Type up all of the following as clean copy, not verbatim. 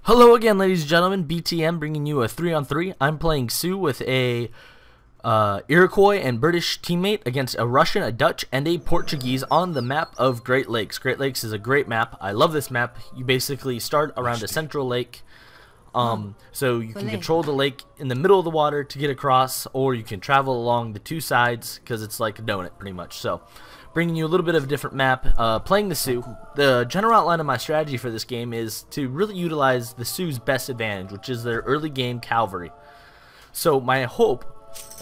Hello again, ladies and gentlemen. BTM bringing you a 3-on-3. I'm playing Sioux with a Iroquois and British teammate against a Russian, a Dutch, and a Portuguese on the map of Great Lakes. Great Lakes is a great map. I love this map. You basically start around a central lake. So you can control the lake in the middle of the water to get across, or you can travel along the two sides because it's like a donut pretty much. So bringing you a little bit of a different map, playing the Sioux. The general outline of my strategy for this game is to really utilize the Sioux's best advantage, which is their early game cavalry. So my hope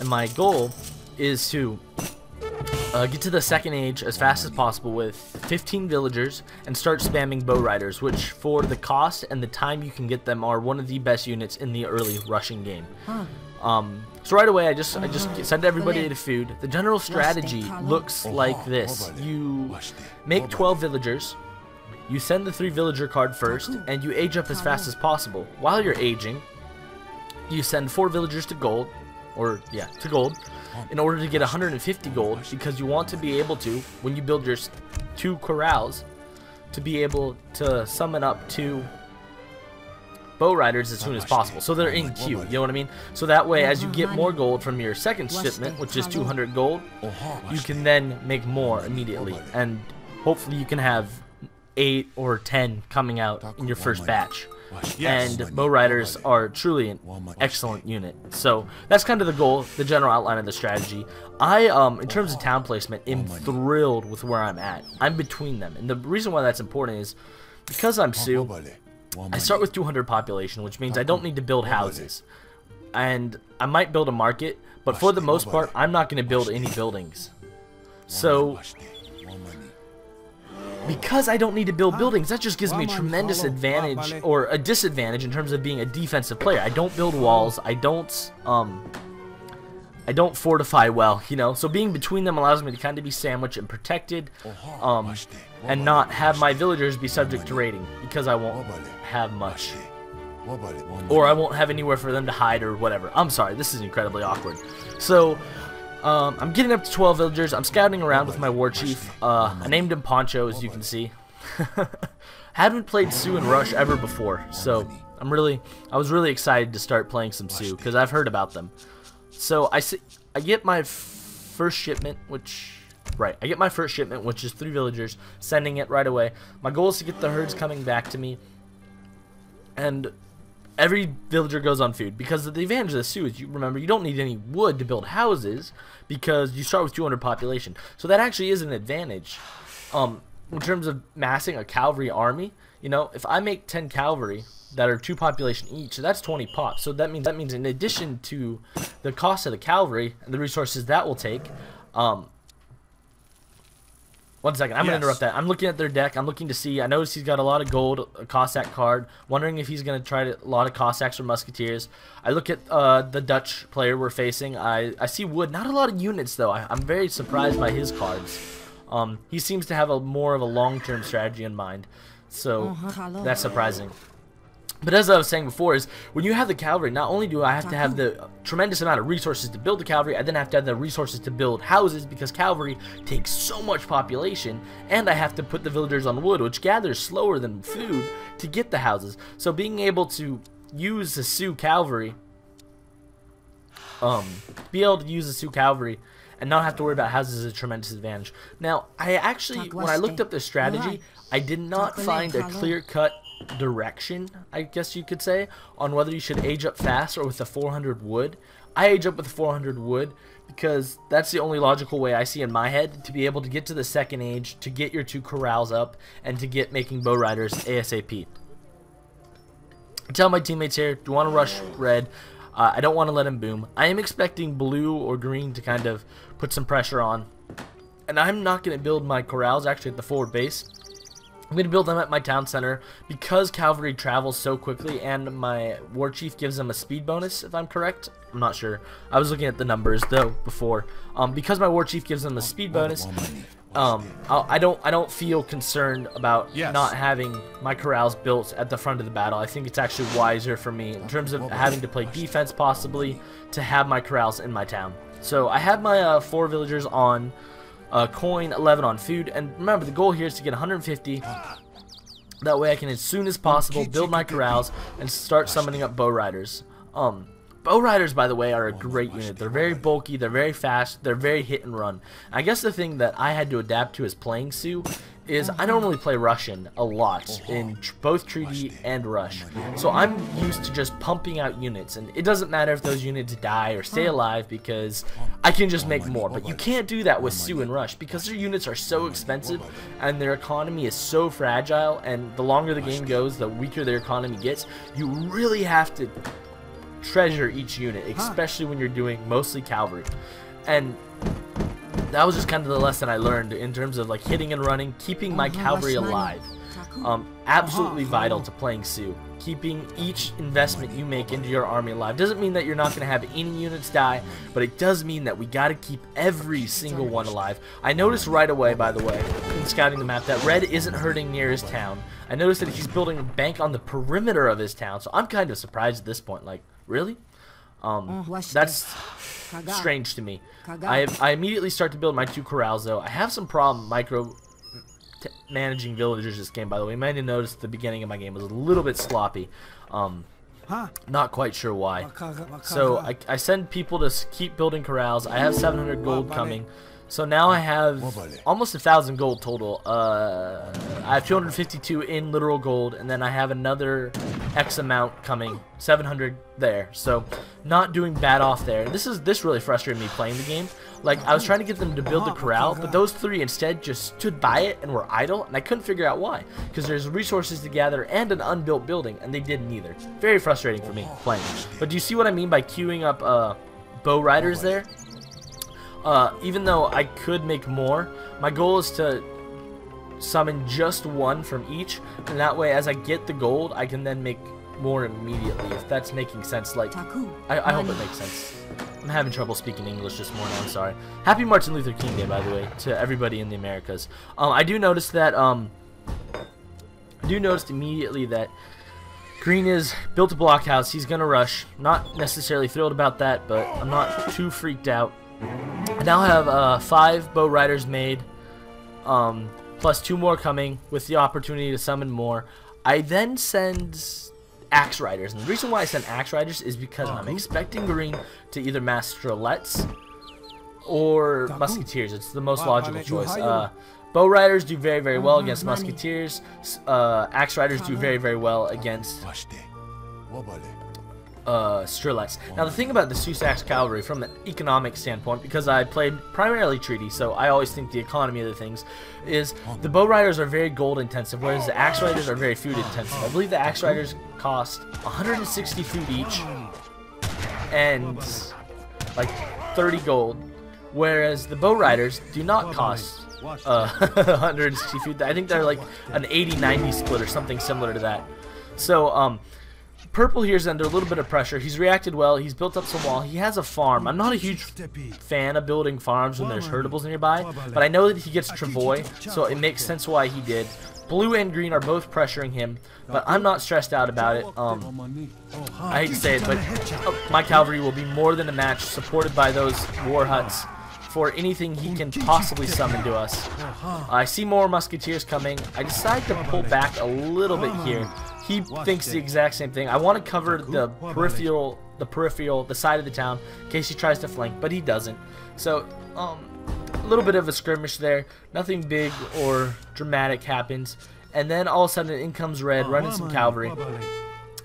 and my goal is to get to the second age as fast as possible with 15 villagers and start spamming bow riders, which for the cost and the time you can get them are one of the best units in the early rushing game. So right away I just send everybody to food. The general strategy looks like this. You make 12 villagers, you send the 3 villager card first, and you age up as fast as possible. While you're aging, you send 4 villagers to gold, in order to get 150 gold, because you want to be able to, when you build your 2 corrals, to be able to summon up 2 bow riders as soon as possible, so they're in queue, you know what I mean? So that way, as you get more gold from your second shipment, which is 200 gold, you can then make more immediately, and hopefully you can have 8 or 10 coming out in your first batch. And bow riders are truly an excellent unit. So that's kind of the goal, the general outline of the strategy. I, in terms of town placement, am thrilled with where I'm at. I'm between them, and the reason why that's important is because I'm Sioux. I start with 200 population, which means I don't need to build houses, and I might build a market, but for the most part I'm not going to build any buildings. So because I don't need to build buildings, that just gives me a tremendous advantage, or a disadvantage in terms of being a defensive player. I don't build walls, I don't fortify well, you know, so being between them allows me to kind of be sandwiched and protected, and not have my villagers be subject to raiding, because I won't have much, or I won't have anywhere for them to hide or whatever. I'm sorry, this is incredibly awkward. So I'm getting up to 12 villagers. I'm scouting around with my war chief. I named him Poncho, as you can see. Haven't played Sioux and Rush ever before, so I was really excited to start playing some Sioux because I've heard about them. So I get my first shipment, which is 3 villagers, sending it right away. My goal is to get the herds coming back to me, and every villager goes on food, because the advantage of the Sioux is, you remember, you don't need any wood to build houses because you start with 200 population. So that actually is an advantage in terms of massing a cavalry army. You know, if I make 10 cavalry that are 2 population each, so that's 20 pops. So that means in addition to the cost of the cavalry and the resources that will take, one second, I'm going to interrupt that. I'm looking at their deck. I'm looking to see. I noticed he's got a lot of gold, a Cossack card. Wondering if he's going to try a lot of Cossacks or Musketeers. I look at the Dutch player we're facing. I see wood. Not a lot of units, though. I'm very surprised by his cards. He seems to have more of a long-term strategy in mind. So that's surprising. But as I was saying before, is when you have the cavalry, not only do I have to have the tremendous amount of resources to build the cavalry, I then have to have the resources to build houses, because cavalry takes so much population, and I have to put the villagers on wood, which gathers slower than food, to get the houses. So being able to use the Sioux cavalry, and not have to worry about houses is a tremendous advantage. Now, I actually, when I looked up this strategy, I did not find a clear-cut direction, I guess you could say, on whether you should age up fast or with the 400 wood. I age up with the 400 wood because that's the only logical way I see in my head to be able to get to the second age, to get your 2 corrals up, and to get making bow riders ASAP. I tell my teammates here, do you want to rush red? I don't want to let him boom. I am expecting blue or green to kind of put some pressure on, and I'm not going to build my corrals actually at the forward base. I'm going to build them at my town center, because cavalry travels so quickly, and my war chief gives them a speed bonus, if I'm correct. I'm not sure. I was looking at the numbers though before. Because my war chief gives them a speed bonus, I don't feel concerned about not having my corrals built at the front of the battle. I think it's actually wiser for me, in terms of having to play defense possibly, to have my corrals in my town. So I have my 4 villagers on coin, 11 on food, and remember the goal here is to get 150 That way I can, as soon as possible, build my corrals and start summoning up bow riders. Bow riders, by the way, are a great unit. They're very bulky, they're very fast, they're very hit and run. I guess the thing that I had to adapt to as playing Sioux is I normally play Russian a lot in both Treaty and Rush. So I'm used to just pumping out units, and it doesn't matter if those units die or stay alive because I can just make more. But you can't do that with Sioux and Rush because their units are so expensive and their economy is so fragile, and the longer the game goes, the weaker their economy gets. You really have to treasure each unit, especially when you're doing mostly cavalry. And that was just kind of the lesson I learned in terms of like hitting and running, keeping my cavalry alive. Absolutely vital to playing Sioux. Keeping each investment you make into your army alive. Doesn't mean that you're not going to have any units die, but it does mean that we got to keep every single one alive. I noticed right away, by the way, in scouting the map, that Red isn't hurting near his town. I noticed that he's building a bank on the perimeter of his town, so I'm kind of surprised at this point. Like, really? That's strange to me. I immediately start to build my 2 corrals, though. I have some problem managing villagers this game, by the way. You might have noticed the beginning of my game was a little bit sloppy. Not quite sure why. So I send people to keep building corrals. I have 700 gold coming. So now I have almost 1,000 gold total. I have 252 in literal gold, and then I have another X amount coming, 700 there. So not doing bad off there. This really frustrated me playing the game. Like, I was trying to get them to build the corral, but those 3 instead just stood by it and were idle, and I couldn't figure out why. Because there's resources to gather and an unbuilt building, and they didn't either. Very frustrating for me playing. But do you see what I mean by queuing up bow riders there? Even though I could make more, my goal is to summon just 1 from each, and that way as I get the gold, I can then make more immediately, if that's making sense. Like, I hope it makes sense. I'm having trouble speaking English this morning, I'm sorry. Happy Martin Luther King Day, by the way, to everybody in the Americas. I do notice that, immediately that Green is built a blockhouse. He's gonna rush. Not necessarily thrilled about that, but I'm not too freaked out. I now have 5 bow riders made, plus 2 more coming with the opportunity to summon more. I then send axe riders, and the reason why I send axe riders is because I'm expecting Green to either mass strelets or musketeers. It's the most logical choice. Bow riders do very, very well against musketeers. Axe riders do very, very well against strelets. Now the thing about the Sioux cavalry from an economic standpoint, because I played primarily treaty, so I always think the economy of the things, is the bow riders are very gold intensive, whereas the axe riders are very food intensive. I believe the axe riders cost 160 food each and like 30 gold, whereas the bow riders do not cost 160 food. I think they're like an 80-90 split or something similar to that. So Purple here's under a little bit of pressure. He's reacted well. He's built up some wall. He has a farm. I'm not a huge fan of building farms when there's herdables nearby, but I know that he gets Travois, so it makes sense why he did. Blue and green are both pressuring him, but I'm not stressed out about it. I hate to say it, but my cavalry will be more than a match, supported by those war huts, for anything he can possibly summon to us. I see more musketeers coming. I decide to pull back a little bit here. He thinks the exact same thing. I want to cover the side of the town, in case he tries to flank, but he doesn't. So, a little bit of a skirmish there. Nothing big or dramatic happens. And then all of a sudden in comes Red, running some cavalry.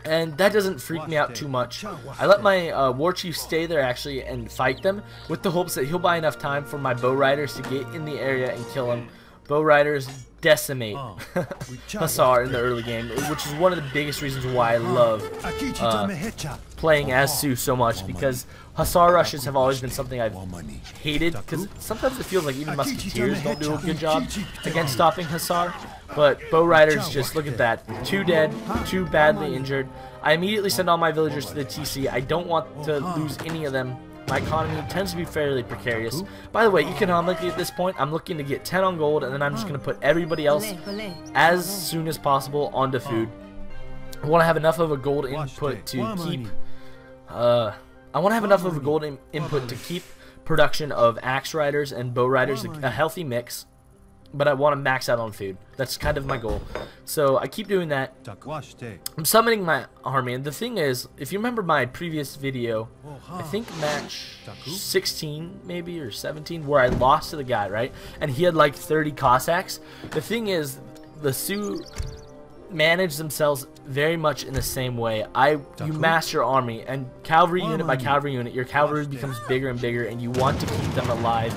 And that doesn't freak me out too much. I let my war chief stay there actually and fight them, with the hopes that he'll buy enough time for my bow riders to get in the area and kill him. Bow riders decimate Hussar in the early game, which is one of the biggest reasons why I love playing as Sioux so much, because Hussar rushes have always been something I've hated, because sometimes it feels like even musketeers don't do a good job against stopping Hussar, but bow riders, just look at that, 2 dead, 2 badly injured. I immediately send all my villagers to the TC. I don't want to lose any of them. My economy tends to be fairly precarious. By the way, economically at this point, I'm looking to get 10 on gold, and then I'm just going to put everybody else as soon as possible onto food. I want to have enough of a gold input to keep... input to keep production of axe riders and bow riders, a healthy mix. but I want to max out on food. That's kind of my goal. So I keep doing that. I'm summoning my army, and the thing is, if you remember my previous video, I think match 16 maybe or 17, where I lost to the guy, right? And he had like 30 Cossacks. The thing is, the Sioux manage themselves very much in the same way. You mass your army, and cavalry unit by cavalry unit, your cavalry becomes bigger and bigger, and you want to keep them alive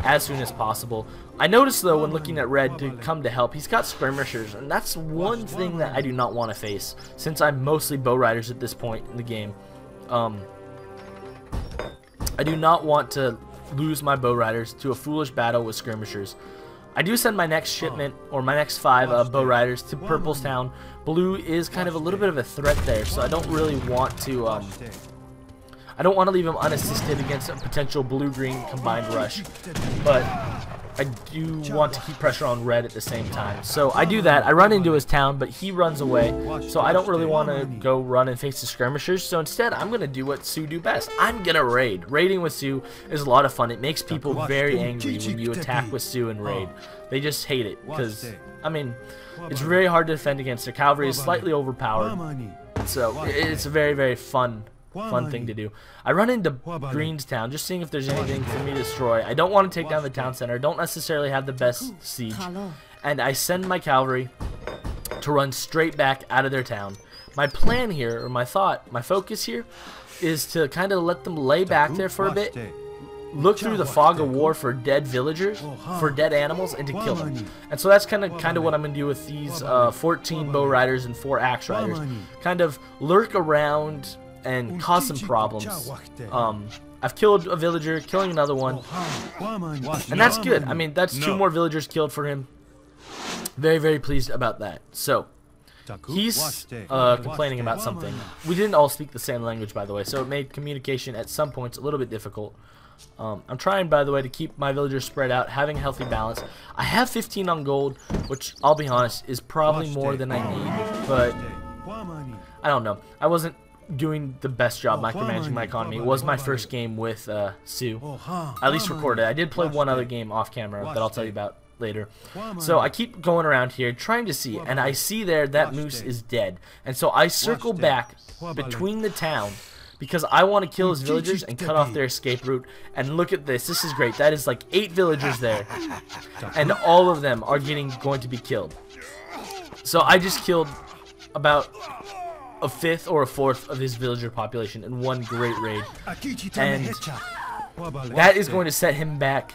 as soon as possible. I noticed though, when looking at Red to come to help, he's got skirmishers, and that's one thing that I do not want to face, since I'm mostly bow riders at this point in the game. I do not want to lose my bow riders to a foolish battle with skirmishers. I do send my next shipment, or my next 5 bow riders to Purple's Town. Blue is kind of a little bit of a threat there, so I don't really want to I don't want to leave him unassisted against a potential blue-green combined rush, but I do want to keep pressure on Red at the same time. So I do that. I run into his town, but he runs away, so I don't really want to go run and face the skirmishers. So instead, I'm going to do what Sioux do best. I'm going to raid. Raiding with Sioux is a lot of fun. It makes people very angry when you attack with Sioux and raid. They just hate it because, I mean, it's very hard to defend against. Their cavalry is slightly overpowered, so it's a very, very fun thing to do. I run into Green's town, just seeing if there's anything for me to destroy. I don't want to take down the town center. I don't necessarily have the best siege. And I send my cavalry to run straight back out of their town. My plan here, or my focus here, is to kind of let them lay back there for a bit, look through the fog of war for dead villagers, for dead animals, and to kill them. And so that's kind of what I'm going to do with these 14 bow riders and 4 axe riders. Kind of lurk around and cause some problems. I've killed a villager, killing another one, and that's good. I mean, that's 2 more villagers killed for him. Very, very pleased about that. So he's complaining about something. We didn't all speak the same language, by the way, so it made communication at some points a little bit difficult. I'm trying, by the way, to keep my villagers spread out, having a healthy balance. I have 15 on gold, which, I'll be honest, is probably more than I need, but I don't know. I wasn't doing the best job micromanaging my economy. It was my first game with Sioux. At least recorded. I did play one other game off camera that I'll tell you about later. So I keep going around here trying to see, and I see there that moose is dead. And so I circle back between the town because I want to kill his villagers and cut off their escape route. And look at this. This is great. That is like 8 villagers there, and all of them are going to be killed. So I just killed about a 5th or a 4th of his villager population in one great raid, and that is going to set him back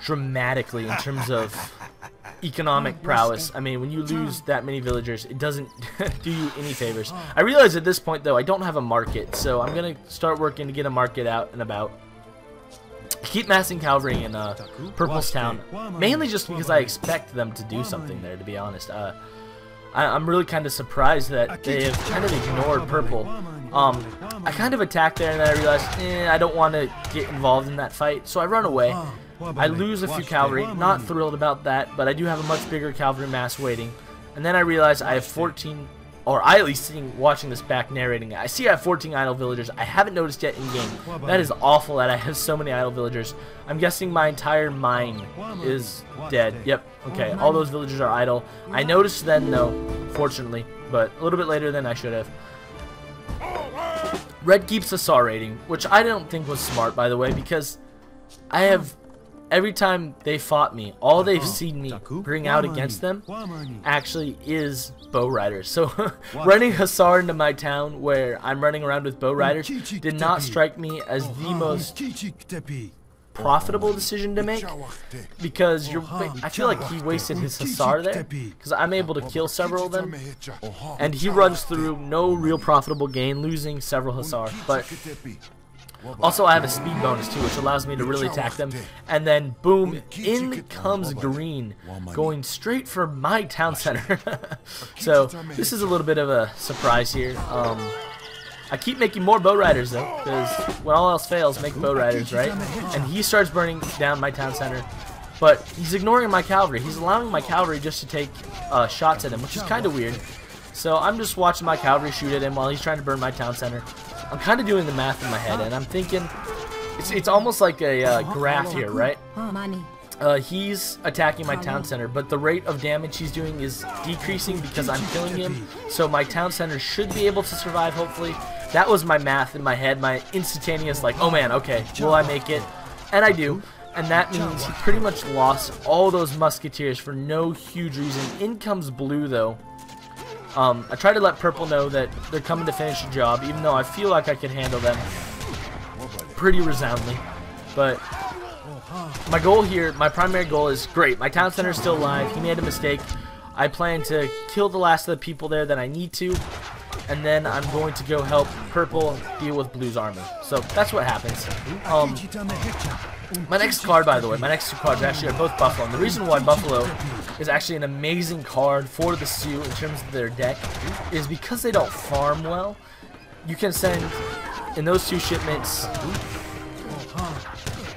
dramatically in terms of economic prowess. I mean, when you lose that many villagers, it doesn't do you any favors. I realize at this point, though, I don't have a market, so I'm going to start working to get a market out and about. I keep massing cavalry in Purple's Town, mainly just because I expect them to do something there, to be honest. I'm really kind of surprised that they have kind of ignored Purple. I kind of attacked there, and then I realized, I don't want to get involved in that fight, so I run away. I lose a few cavalry, not thrilled about that, but I do have a much bigger cavalry mass waiting. And then I realize I have 14, or I at least watching this back narrating it, I see I have 14 idle villagers. I haven't noticed yet in game. That is awful that I have so many idle villagers. I'm guessing my entire mine is dead. Yep, okay, all those villagers are idle. I noticed then though, fortunately, but a little bit later than I should have. Red keeps a SAR rating, which I don't think was smart, by the way, because I have, every time they fought me, all they've seen me bring out against them actually is bow riders. So running Hussar into my town where I'm running around with bow riders did not strike me as the most profitable decision to make, because I feel like he wasted his Hussar there, because I'm able to kill several of them, and he runs through no real profitable gain, losing several Hussar. But also I have a speed bonus too, which allows me to really attack them, and then boom, in comes Green, going straight for my town center. So this is a little bit of a surprise here. I keep making more bow riders though, because when all else fails, make bow riders, right? And he starts burning down my town center, but he's ignoring my cavalry. He's allowing my cavalry just to take shots at him, which is kind of weird. So I'm just watching my cavalry shoot at him while he's trying to burn my town center. I'm kind of doing the math in my head, and I'm thinking it's almost like a graph here, right? He's attacking my town center, but the rate of damage he's doing is decreasing because I'm killing him. So my town center should be able to survive, hopefully. That was my math in my head, my instantaneous like, oh man, okay, will I make it? And I do. And that means he pretty much lost all those musketeers for no huge reason. In comes blue, though. I try to let purple know that they're coming to finish the job, even though I feel like I could handle them pretty resoundly. But my goal here, my primary goal is, great, my town center is still alive. He made a mistake. I plan to kill the last of the people there that I need to, and then I'm going to go help purple deal with blue's army. So that's what happens. My next card, by the way, my next two cards actually are both Buffalo. And the reason why Buffalo is actually an amazing card for the Sioux in terms of their deck is because they don't farm well. You can send, in those two shipments,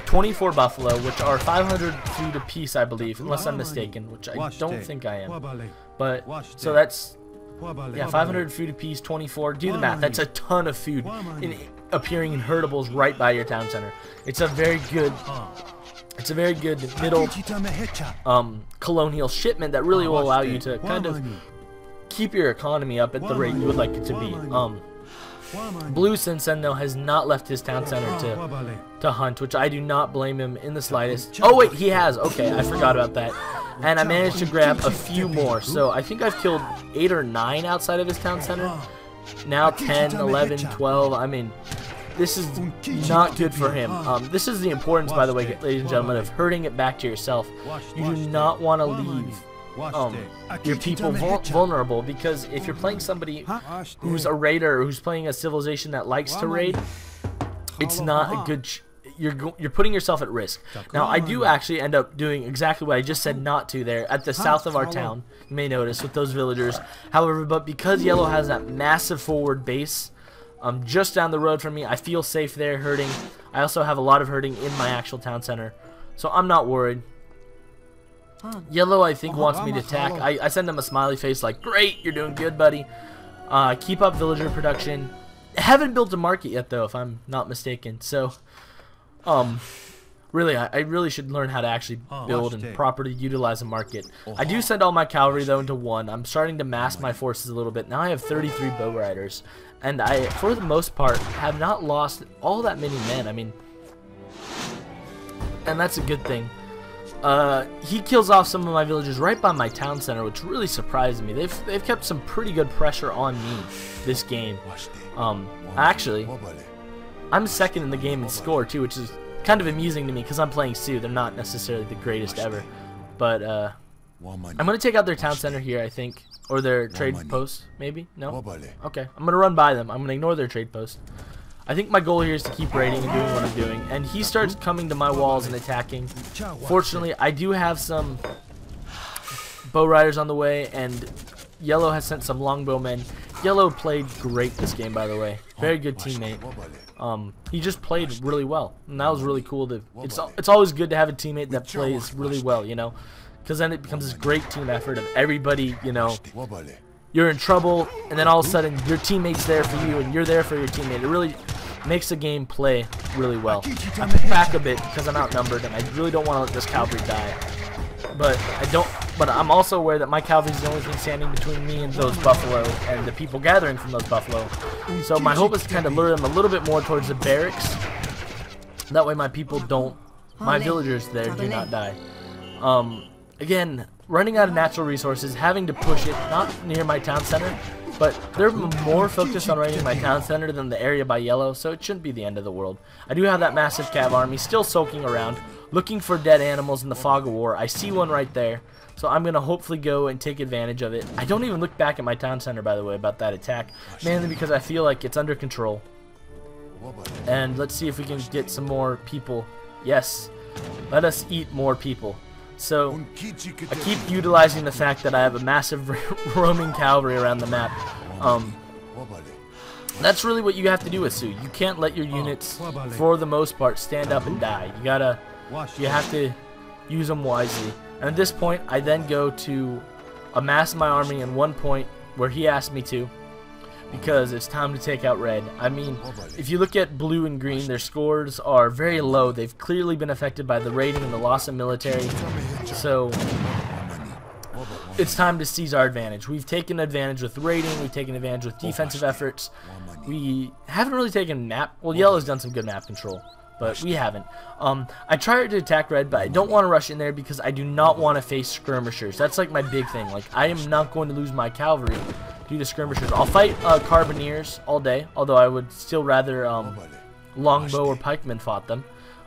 24 Buffalo, which are 500 food apiece, I believe, unless I'm mistaken, which I don't think I am. But, so that's, yeah, 500 food apiece, 24. Do the math. That's a ton of food appearing in herdables right by your town center. It's a very good middle colonial shipment that really will allow you to kind of keep your economy up at the rate you would like it to be. Blue, since then, though, has not left his town center to hunt, which I do not blame him in the slightest. Oh wait, he has. Okay, I forgot about that. And I managed to grab a few more, so I think I've killed 8 or 9 outside of his town center. Now 10, 11, 12. I mean, this is not good for him. This is the importance, by the way, ladies and gentlemen, of herding it back to yourself. You do not want to leave your people vulnerable, because if you're playing somebody who's a raider or who's playing a civilization that likes to raid, it's not a good you're putting yourself at risk. Now I do actually end up doing exactly what I just said not to there at the south of our town, you may notice, with those villagers. However, but because yellow has that massive forward base just down the road from me, I feel safe there herding. I also have a lot of herding in my actual town center, so I'm not worried. Yellow, I think, wants me to attack. I send him a smiley face like, great, you're doing good, buddy. Keep up villager production. Haven't built a market yet, though, if I'm not mistaken. So, really, I really should learn how to actually build and properly utilize a market. I do send all my cavalry, though, into one. I'm starting to mass my forces a little bit. Now I have 33 bow riders. And I, for the most part, have not lost all that many men. I mean, and that's a good thing. He kills off some of my villagers right by my town center, which really surprised me. They've kept some pretty good pressure on me this game. Actually, I'm second in the game in score too, which is kind of amusing to me because I'm playing Sioux. They're not necessarily the greatest ever, but I'm gonna take out their town center here, I think, or their trade post, maybe. No. Okay, I'm gonna run by them. I'm gonna ignore their trade post. I think my goal here is to keep raiding and doing what I'm doing. And he starts coming to my walls and attacking. Fortunately, I do have some bow riders on the way, and yellow has sent some longbowmen. Yellow played great this game, by the way. Very good teammate. He just played really well, and that was really cool. It's always good to have a teammate that plays really well, you know, because then it becomes this great team effort of everybody, you know. You're in trouble, and then all of a sudden your teammate's there for you, and you're there for your teammate. It really makes the game play really well. I pull back a bit because I'm outnumbered, and I really don't want to let this cavalry die. But I'm also aware that my cavalry is the only thing standing between me and those buffalo, and the people gathering from those buffalo. So my hope is to kind of lure them a little bit more towards the barracks. That way my people my villagers there do not die. Again, running out of natural resources, having to push it, not near my town center, but they're more focused on raiding my town center than the area by yellow, so it shouldn't be the end of the world. I do have that massive cav army still soaking around, looking for dead animals in the fog of war. I see one right there, so I'm going to hopefully go and take advantage of it. I don't even look back at my town center, by the way, about that attack, mainly because I feel like it's under control. And let's see if we can get some more people. Yes, let us eat more people. So, I keep utilizing the fact that I have a massive roaming cavalry around the map. That's really what you have to do with Sioux. You can't let your units, for the most part, stand up and die. You have to use them wisely. And at this point, I then go to amass my army in one point where he asked me to, because it's time to take out red. I mean, if you look at blue and green, their scores are very low. They've clearly been affected by the raiding and the loss of military. So it's time to seize our advantage. We've taken advantage with raiding. We've taken advantage with defensive efforts. We haven't really taken map. Well, yellow's done some good map control, but we haven't. I tried to attack red, but I don't want to rush in there because I do not want to face skirmishers. That's like my big thing. Like, I am not going to lose my cavalry due to skirmishers. I'll fight carbineers all day, although I would still rather longbow or pikemen fought them.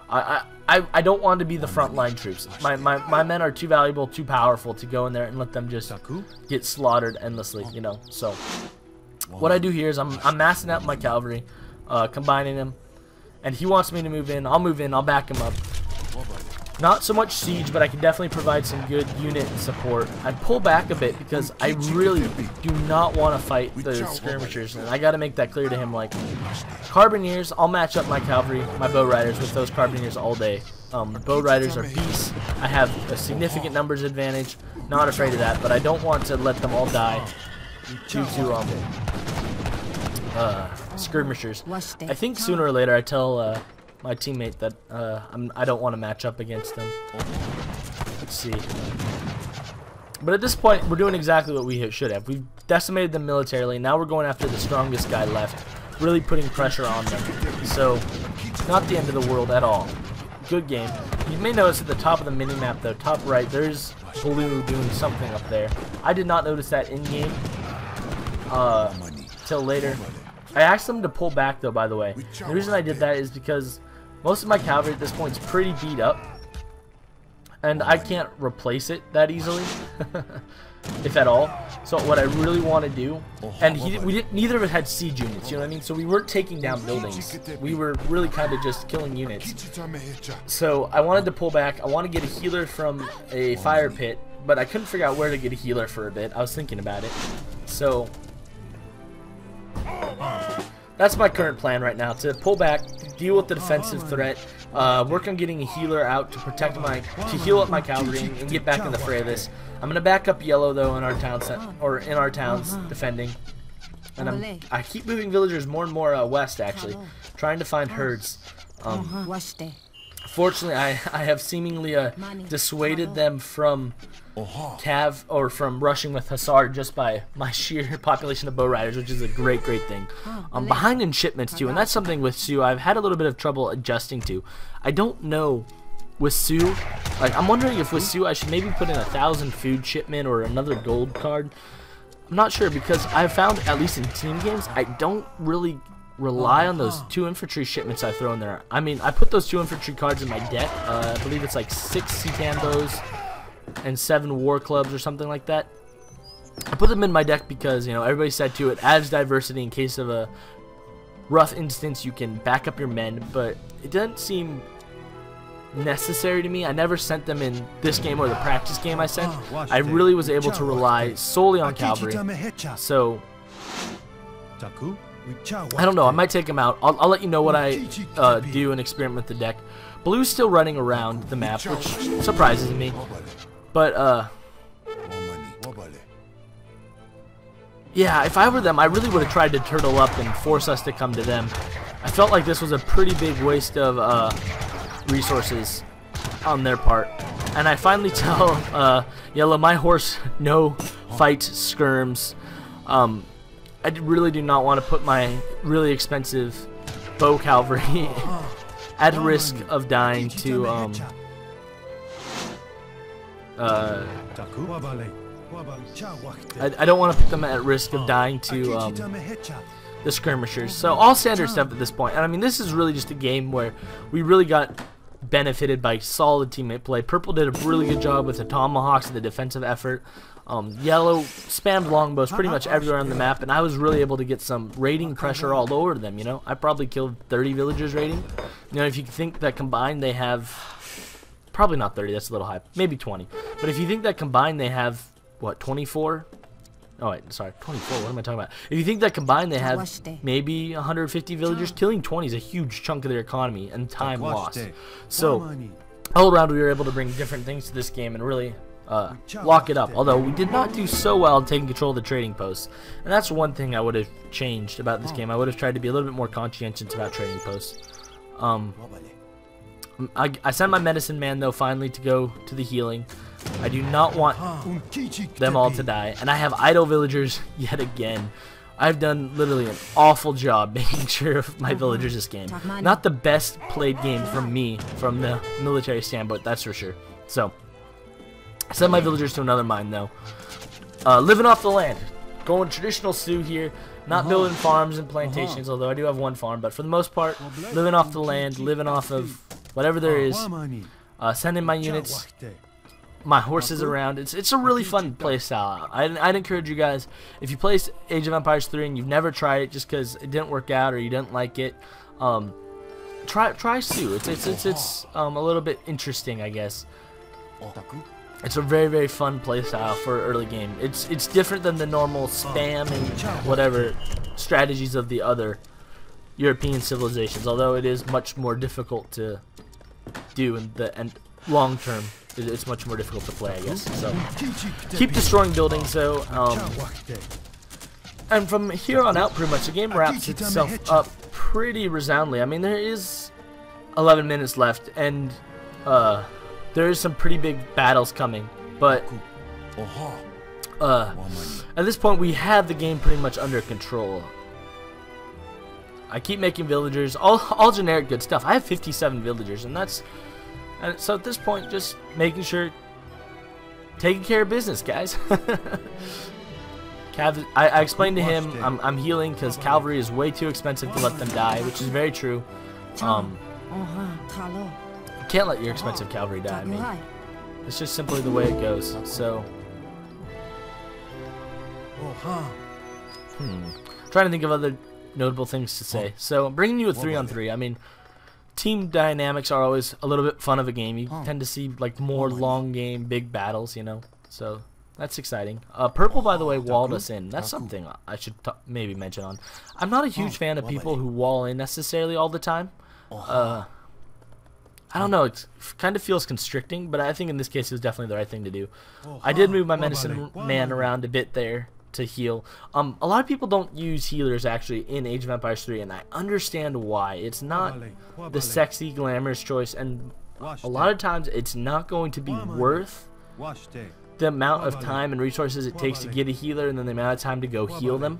I don't want to be the frontline troops. My men are too valuable, too powerful to go in there and let them just get slaughtered endlessly, you know. So what I do here is I'm massing out my cavalry, combining them, and he wants me to move in. I'll move in. I'll back him up. Not so much siege, but I can definitely provide some good unit support. I pull back a bit because I really do not want to fight the skirmishers, and I got to make that clear to him. Like, carbineers, I'll match up my cavalry, my bow riders with those carbineers all day. Bow riders are beasts. I have a significant numbers advantage. Not afraid of that, but I don't want to let them all die due to skirmishers. I think sooner or later I tell my teammate that I don't want to match up against them. Let's see. But at this point, we're doing exactly what we should have. We've decimated them militarily. Now we're going after the strongest guy left, really putting pressure on them. So, not the end of the world at all. Good game. You may notice at the top of the mini-map, though, top right, there's blue doing something up there. I did not notice that in-game till later. I asked them to pull back, though, by the way. The reason I did that is because most of my cavalry at this point is pretty beat up, and I can't replace it that easily, if at all. So what I really want to do, and neither of us had siege units, you know what I mean? So we weren't taking down buildings. We were really kind of just killing units. So I wanted to pull back. I want to get a healer from a fire pit, but I couldn't figure out where to get a healer for a bit. I was thinking about it. So that's my current plan right now, to pull back, deal with the defensive threat, work on getting a healer out to protect to heal up my cavalry and get back in the fray of this. I'm gonna back up yellow though in our towns defending, and I keep moving villagers more and more west actually, trying to find herds. Fortunately, I have seemingly dissuaded them from from rushing with Hussar just by my sheer population of bow riders, which is a great thing. I'm behind in shipments too, and that's something with Sioux I've had a little bit of trouble adjusting to. I don't know with Sioux, like, I'm wondering if with Sioux I should maybe put in 1,000 food shipment or another gold card. I'm not sure, because I've found, at least in team games, I don't really rely on those 2 infantry shipments I throw in there. I mean, I put those 2 infantry cards in my deck. I believe it's like 6 Seatan bows and 7 war clubs or something like that. I put them in my deck because, you know, everybody said to it adds diversity in case of a rough instance. You can back up your men, but it doesn't seem necessary to me. I never sent them in this game or the practice game I sent. I really was able to rely solely on cavalry. So I don't know, I might take them out. I'll let you know what I do and experiment with the deck. Blue's still running around the map, which surprises me. But yeah, if I were them, I really would have tried to turtle up and force us to come to them. I felt like this was a pretty big waste of resources on their part. And I finally tell Yellow, my horse no fight skirms. I really do not want to put my really expensive bow cavalry at risk of dying to I don't want to put them at risk of dying to the skirmishers. So all standard stuff at this point. And I mean, this is really just a game where we really got benefited by solid teammate play. Purple did a really good job with the tomahawks and the defensive effort. Yellow spammed longbows pretty much everywhere on the map, and I was really able to get some raiding pressure all over them, you know. I probably killed 30 villagers raiding. You know, if you think that combined they have, probably not 30, that's a little high, maybe 20. But if you think that combined they have, what, 24? Oh wait, sorry, 24, what am I talking about? If you think that combined they have maybe 150 villagers, killing 20 is a huge chunk of their economy and time lost. So, all around we were able to bring different things to this game and really lock it up. Although we did not do so well in taking control of the trading posts, and that's one thing I would have changed about this game. I would have tried to be a little bit more conscientious about trading posts. I sent my medicine man though finally to go to the healing. I do not want them all to die, and I have idle villagers yet again. I've done literally an awful job making sure of my villagers this game. Not the best played game from me from the military standpoint, that's for sure. So I sent my villagers to another mine though. Living off the land, going traditional Sioux here. Not building farms and plantations, although I do have one farm, but for the most part, living off the land, living off of whatever there is, sending my units, my horses around. It's a really fun play style. I'd encourage you guys, if you play Age of Empires 3 and you've never tried it just because it didn't work out or you didn't like it, try Sioux. It's a little bit interesting, I guess. It's a very, very fun playstyle for early game. It's different than the normal spam and whatever strategies of the other European civilizations, although it is much more difficult to do in the long term. It's much more difficult to play, I guess. So keep destroying buildings, though. And from here on out, pretty much the game wraps itself up pretty resoundingly. I mean, there is 11 minutes left, and there is some pretty big battles coming, but at this point we have the game pretty much under control. I keep making villagers, all generic good stuff. I have 57 villagers, and so at this point, just making sure, taking care of business, guys. I explained to him I'm healing because cavalry is way too expensive to let them die, which is very true. You can't let your expensive cavalry die. I mean, it's just simply the way it goes. So, trying to think of other notable things to say. So, bringing you a 3-on-3. I mean, team dynamics are always a little bit fun of a game. You tend to see like more long game, big battles, you know. So that's exciting. Purple, by the way, walled us in. That's something I should maybe mention on. I'm not a huge fan of people who wall in necessarily all the time. I don't know, it kind of feels constricting, but I think in this case it was definitely the right thing to do. I did move my medicine man around a bit there to heal. A lot of people don't use healers actually in Age of Empires 3, and I understand why. It's not the sexy, glamorous choice, and a lot of times it's not going to be worth the amount of time and resources it takes to get a healer and then the amount of time to go heal them.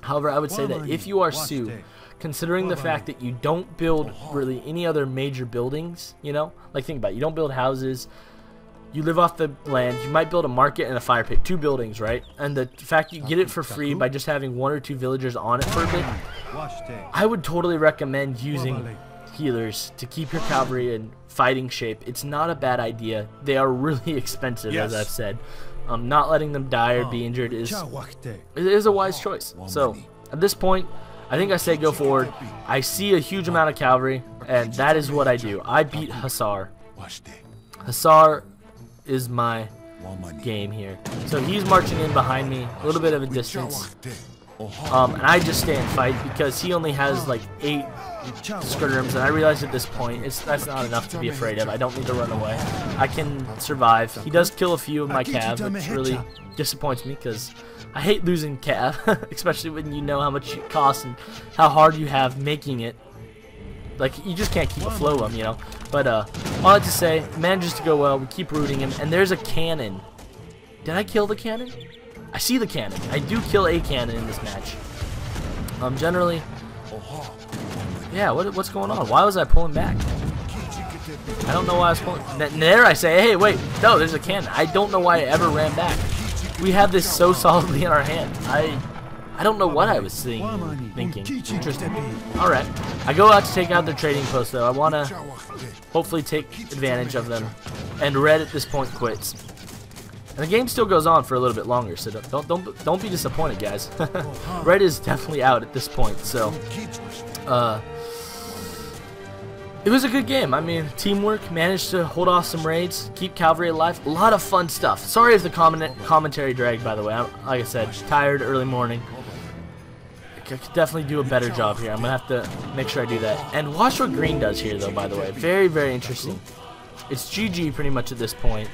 However, I would say that if you are Sioux, considering the fact that you don't build really any other major buildings, you know, like think about it, you don't build houses, you live off the land, you might build a market and a fire pit, 2 buildings, right? And the fact you get it for free by just having 1 or 2 villagers on it for a bit, I would totally recommend using healers to keep your cavalry in fighting shape. It's not a bad idea. They are really expensive, as I've said. Not letting them die or be injured is a wise choice. So at this point, I think I say go forward. I see a huge amount of cavalry, and that is what I do. I beat Hussar. Hussar is my game here. So he's marching in behind me, a little bit of a distance. And I just stay and fight because he only has like 8 skirmishes, and I realize at this point that's not enough to be afraid of. I don't need to run away. I can survive. He does kill a few of my cav, which really disappoints me because I hate losing cav, especially when you know how much it costs and how hard you have making it. Like, you just can't keep a flow of them, you know. But all I have to say, manages to go well. We keep rooting him, and there's a cannon. Did I kill the cannon? I see the cannon. I do kill a cannon in this match. Generally, yeah. What's going on? Why was I pulling back? I don't know why I was pulling. There I say, hey, wait, no, there's a cannon. I don't know why I ever ran back. We have this so solidly in our hand. I don't know what I was thinking. Interesting. Alright. I go out to take out their trading post, though. I want to hopefully take advantage of them. And Red at this point quits. And the game still goes on for a little bit longer, so don't be disappointed, guys. Red is definitely out at this point, so it was a good game. I mean, teamwork, managed to hold off some raids, keep cavalry alive. A lot of fun stuff. Sorry if the commentary dragged, by the way. Like I said, tired, early morning. I could definitely do a better job here. I'm going to have to make sure I do that. And watch what green does here, though, by the way. Very, very interesting. It's GG pretty much at this point.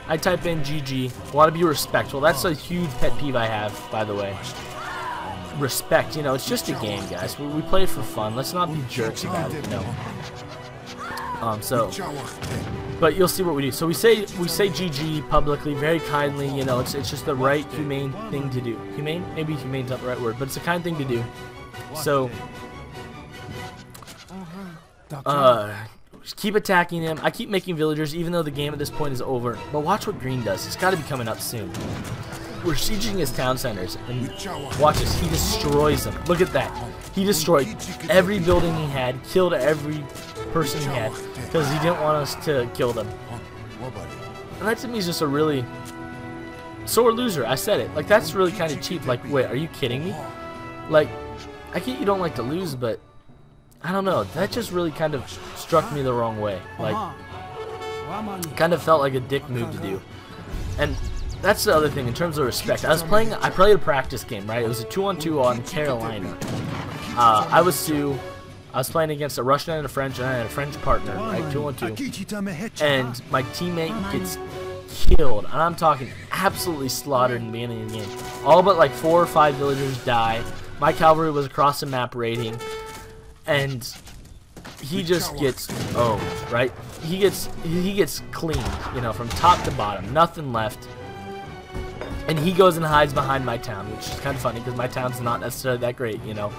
I type in GG. Want to be respectful. That's a huge pet peeve I have, by the way. Respect, you know, it's just a game, guys. We play it for fun. Let's not be jerks about it, you know. But you'll see what we do. So we say GG publicly, very kindly. You know, it's just the right, humane thing to do. Humane? Maybe humane's not the right word, but it's a kind thing to do. So, keep attacking him. I keep making villagers, even though the game at this point is over. But watch what green does. It's got to be coming up soon. We're sieging his town centers, and watch this. He destroys them. Look at that. He destroyed every building he had, killed every person he had, because he didn't want us to kill them. And that to me is just a really sore loser. I said it. Like, that's really kind of cheap. Like, wait, are you kidding me? Like, I get you don't like to lose, but I don't know. That just really kind of struck me the wrong way. Like, kind of felt like a dick move to do. And that's the other thing in terms of respect. I played a practice game, right? It was a 2-on-2 on Carolina. I was Sioux. I was playing against a Russian and a French, and I had a French partner, right? 2-on-2. And my teammate gets killed. And I'm talking absolutely slaughtered in the beginning of the game. All but like 4 or 5 villagers die. My cavalry was across the map raiding. And he just gets owned, right? He gets cleaned, you know, from top to bottom. Nothing left. And he goes and hides behind my town, which is kind of funny because my town's not necessarily that great, you know.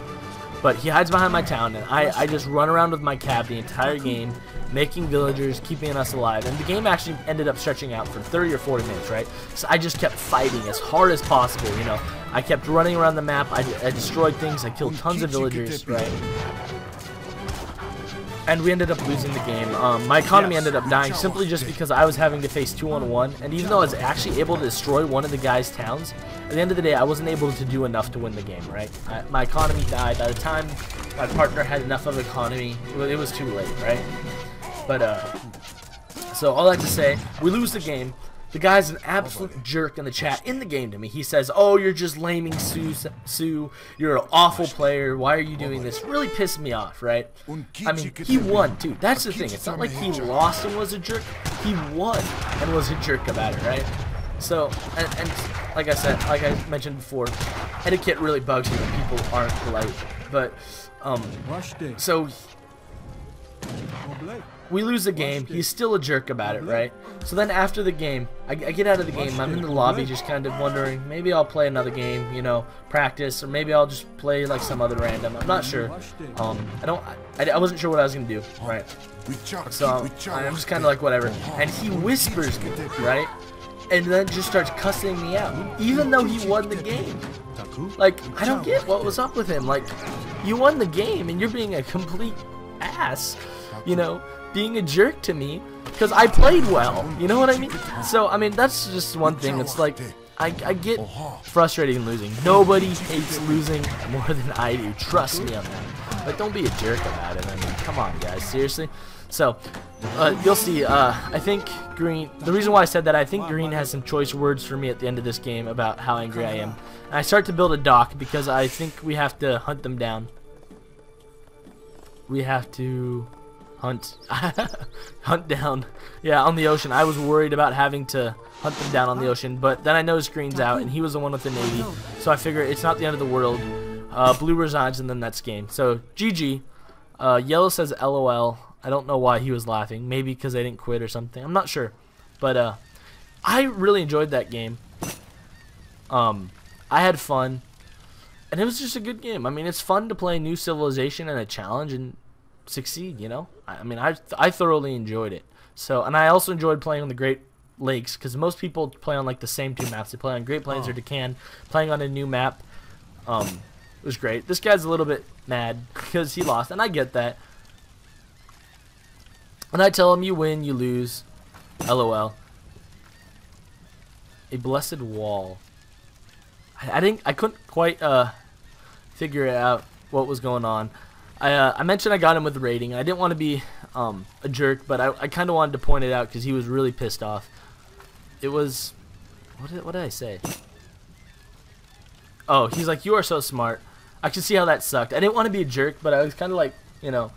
But he hides behind my town, and I just run around with my cab the entire game, making villagers, keeping us alive. And the game actually ended up stretching out for 30 or 40 minutes, right? So I just kept fighting as hard as possible, you know. I kept running around the map. I destroyed things. I killed tons of villagers, right? And we ended up losing the game. My economy ended up dying simply just because I was having to face 2-on-1. And even though I was actually able to destroy one of the guy's towns, at the end of the day, I wasn't able to do enough to win the game, right? My economy died. By the time my partner had enough of economy, it was too late, right? But, so all that to say, we lose the game. The guy's an absolute jerk in the chat in the game to me. He says, "Oh, you're just laming Sioux. You're an awful player. Why are you doing this?" Really pissed me off, right? I mean, he won, too. That's the thing. It's not like he lost and was a jerk. He won and was a jerk about it, right? So, and like I said, like I mentioned before, etiquette really bugs me when people aren't polite. But, so we lose the game. He's still a jerk about it, right? So then after the game, I get out of the game. I'm in the lobby just kind of wondering, maybe I'll play another game, you know, practice, or maybe I'll just play like some other random. I'm not sure. I wasn't sure what I was going to do, right? So I'm just kind of like, whatever. And he whispers me, right? And then just starts cussing me out, even though he won the game. Like, I don't get what was up with him. Like, you won the game and you're being a complete ass, you know, being a jerk to me because I played well, you know what I mean? So, I mean, that's just one thing. It's like, I get frustrated in losing. Nobody hates losing more than I do. Trust me on that. But don't be a jerk about it. I mean, come on, guys. Seriously? So, you'll see. I think Green... The reason why I said that, I think Green has some choice words for me at the end of this game about how angry I am. And I start to build a dock because I think we have to hunt them down. We have to hunt down, yeah, on the ocean. I was worried about having to hunt them down on the ocean, but then I noticed Green's out, and he was the one with the Navy, so I figure it's not the end of the world. Blue resigns, and then that's game. So, GG. Yellow says LOL. I don't know why he was laughing. Maybe because they didn't quit or something. I'm not sure. But, I really enjoyed that game. I had fun. And it was just a good game. I mean, it's fun to play New Civilization and a challenge and succeed, you know? I mean, I thoroughly enjoyed it. So, and I also enjoyed playing on the Great Lakes, because most people play on, like, the same 2 maps. They play on Great Plains or Deccan. Playing on a new map, it was great. This guy's a little bit mad because he lost, and I get that. And I tell him, you win, you lose. LOL. A blessed wall. I couldn't quite figure out what was going on. I mentioned I got him with rating. I didn't want to be a jerk, but I kind of wanted to point it out because he was really pissed off. It was... What did I say? Oh, he's like, you are so smart. I can see how that sucked. I didn't want to be a jerk, but I was kind of like, you know...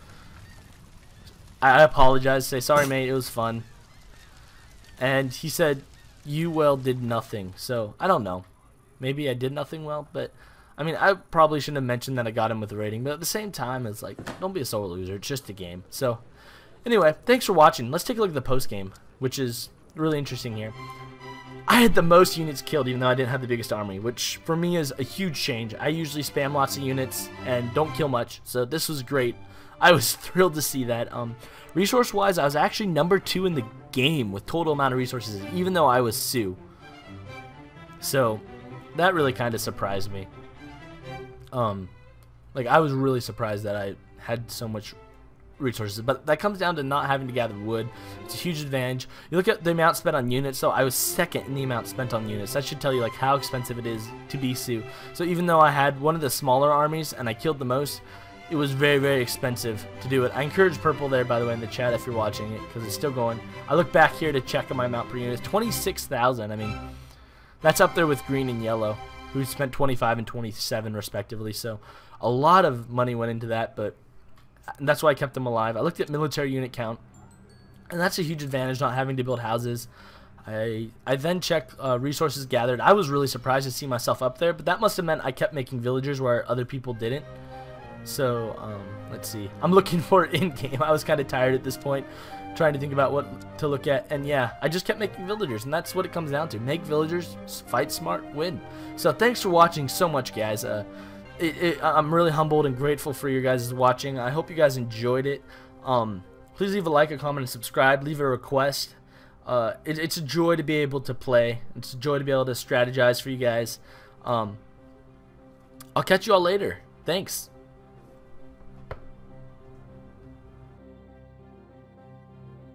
I apologized, say, sorry mate, it was fun. And he said, you well did nothing. So I don't know. Maybe I did nothing well, but I mean, I probably shouldn't have mentioned that I got him with a rating, but at the same time, it's like, don't be a sore loser. It's just a game. So anyway, thanks for watching. Let's take a look at the post game, which is really interesting here. I had the most units killed, even though I didn't have the biggest army, which for me is a huge change. I usually spam lots of units and don't kill much, so this was great. I was thrilled to see that. Resource-wise, I was actually number 2 in the game with total amount of resources, even though I was Sioux. So that really kind of surprised me. Like, I was really surprised that I had so much resources, but that comes down to not having to gather wood. It's a huge advantage. You look at the amount spent on units, so I was second in the amount spent on units. That should tell you like how expensive it is to be Sioux. So even though I had one of the smaller armies and I killed the most, it was very, very expensive to do it. I encourage purple there, by the way, in the chat if you're watching it, because it's still going. I look back here to check on my amount per unit. It's 26,000. I mean, that's up there with green and yellow, who spent 25 and 27 respectively. So a lot of money went into that, but that's why I kept them alive. I looked at military unit count, and that's a huge advantage, not having to build houses. I then checked resources gathered. I was really surprised to see myself up there, but that must have meant I kept making villagers where other people didn't. So let's see. I'm looking for it in game. I was kind of tired at this point, trying to think about what to look at, and yeah, I just kept making villagers, and that's what it comes down to. Make villagers, fight smart, win. So thanks for watching so much, guys. I'm really humbled and grateful for you guys watching. I hope you guys enjoyed it. Please leave a like, a comment, and subscribe. Leave a request. It's a joy to be able to play. It's a joy to be able to strategize for you guys. I'll catch you all later. Thanks.